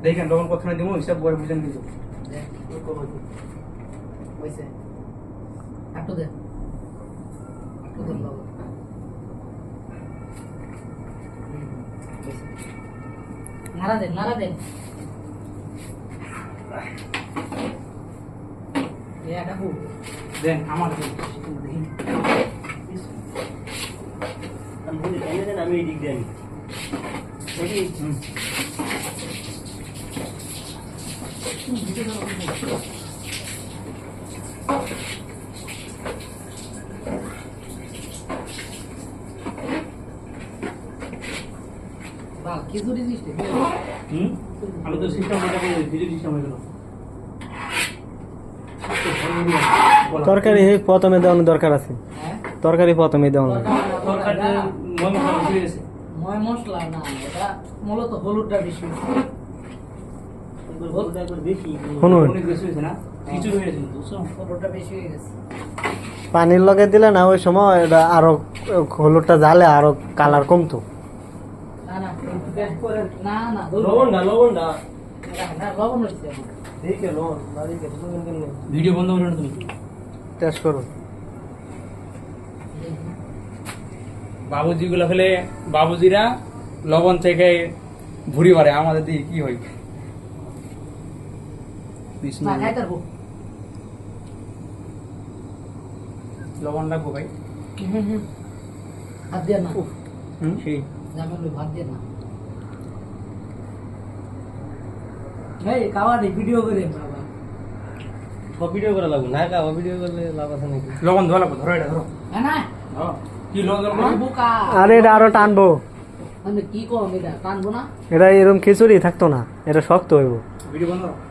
দেখেন লবণ কতখানি দিব হিসাব করে বুঝেন কিন্তু হইছে একটু দে লবণ নাড়া দে এটা খুব দেন আমার দেখি আমি বলি কেন দেন আমি এই দিক দিয়ে দেখি বাহ খিচুড়ি দিতে আমি তো সিস্টেম মজা করে দিদি সিস্টেম হয়ে গেল তরকারি প্রথমে দেওয়ার দরকার আছে হ্যাঁ তরকারি প্রথমে দেওয়ার তরকারি ময় মশলা বেশি হয়ে গেছে ময় মশলা না এটা মূলত হলুদটা বেশি বলটা একবার বেশি শুনুন অনেক বেশি হয়েছে না খিচুড়ি হয়ে গেছে বুঝছো হলুদটা বেশি হয়ে গেছে পানির লগে দিলে না ওই সময় এটা আরো হলুদটা জ্বালে আরো কালার কমতো না না একটু টেস্ট করে না লবণটা না লবণ হচ্ছে দেখে লবণ না দেখে লবণ কেন ভিডিও বন্ধ করো না তুমি টেস্ট করো বাবুজিগুলো ফেলে বাবুজিরা লবণ থেকে ভুড়ি মারে আমাদের দিয়ে কি হয় না খাইতে পারবো লবণ লাগবো ভাই ভাত দিয়ে না সেই জামাই ভাত দিয়ে না এই কাওয়ানি ভিডিও করে বাবা সব ভিডিও করা লাগবে না কা ভিডিও করলে লাভ আছে নাকি লবণ দেওয়া লাগবো ধরো এটা ধরো না না কি লবণ দেবো বোকা আরে এটা আরো টানবো আমি কি কম এটা টানবো না এটা এরকম খিচুড়ি থাকতো না এটা শক্ত হইব ভিডিও বন্ধ করো